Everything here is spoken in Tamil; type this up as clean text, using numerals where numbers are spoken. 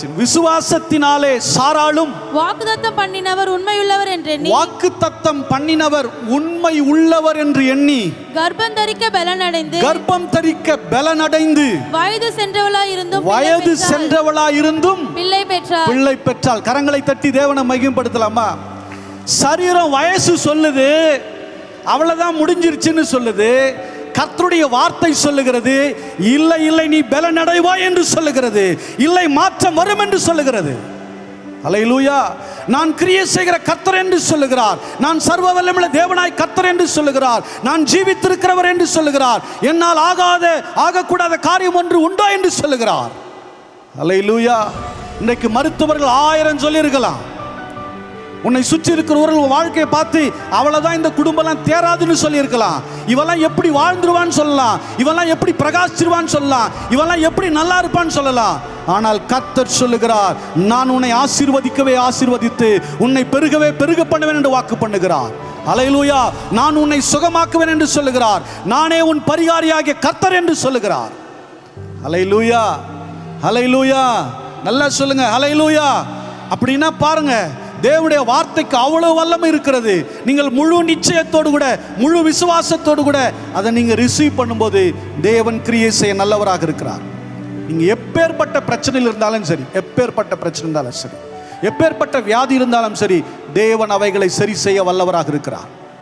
விசுவாசத்தினாலே சாராளும் வாக்குத்தத்தம் பண்ணினவர் உண்மையுள்ளவர் என்று எண்ணி வாக்குத்தத்தம் பண்ணினவர் உண்மை உள்ளவர் என்று எண்ணி கர்ப்பம் தரிக்க பலனடைந்து வயது சென்றவளாயிருந்தும் பிள்ளை பெற்றாள். கரங்களை தட்டி தேவனை மகிமைப்படுத்தலாமா? சரீரம் வயசு சொல்லுது, அவ்வளவுதான் முடிஞ்சிருச்சுன்னு சொல்லுது. கர்த்தருடைய வார்த்தை சொல்லுகிறது, இல்லை இல்லை நீ பலனடைவாய் என்று சொல்லுகிறது, இல்லை மாற்றம் வரும் என்று சொல்லுகிறது. அல்லேலூயா. நான் கிரியை செய்கிற கர்த்தர் என்று சொல்லுகிறார், நான் சர்வ வல்லமையுள்ள தேவனாய் கர்த்தர் என்று சொல்லுகிறார், நான் ஜீவித்திருக்கிறவர் என்று சொல்லுகிறார், என்னால் ஆகக்கூடாத காரியம் ஒன்று உண்டோ என்று சொல்லுகிறார். அல்லேலூயா. இன்றைக்கு மருத்துவர்கள் 1000 சொல்லியிருக்கலாம். உன்னை சுற்றி இருக்கிறவர்கள் வாழ்க்கையை பார்த்து அவ்வளவுதான், இந்த குடும்பம் தேராதுன்னு சொல்லியிருக்கலாம். இவெல்லாம் எப்படி வாழ்ந்துருவான்னு சொல்லலாம், இவெல்லாம் எப்படி பிரகாசிச்சிருவான்னு சொல்லலாம், இவெல்லாம் எப்படி நல்லா இருப்பான்னு சொல்லலாம். ஆனால் கர்த்தர் சொல்லுகிறார், நான் உன்னை ஆசீர்வதிக்கவே ஆசீர்வதித்து உன்னை பெருகவே பெருக பண்ணுவேன் என்று வாக்கு பண்ணுகிறார். அல்லேலூயா. நான் உன்னை சுகமாக்குவேன் என்று சொல்லுகிறார். நானே உன் பரிகாரியாகிய கர்த்தர் என்று சொல்லுகிறார். அல்லேலூயா. அல்லேலூயா. நல்லா சொல்லுங்க அல்லேலூயா. அப்படின்னா பாருங்க, தேவனுடைய வார்த்தைக்கு அவ்வளவு வல்லமை இருக்கிறது. நீங்கள் முழு நிச்சயத்தோடு கூட, முழு விசுவாசத்தோடு கூட அதை நீங்க ரிசீவ் பண்ணும்போது தேவன் கிரியை செய்ய நல்லவராக இருக்கிறார். நீங்க எப்பேற்பட்ட பிரச்சனையில் இருந்தாலும் சரி, எப்பேற்பட்ட பிரச்சனை இருந்தாலும் சரி, எப்பேற்பட்ட வியாதி இருந்தாலும் சரி, தேவன் அவைகளை சரி செய்ய வல்லவராக இருக்கிறார்.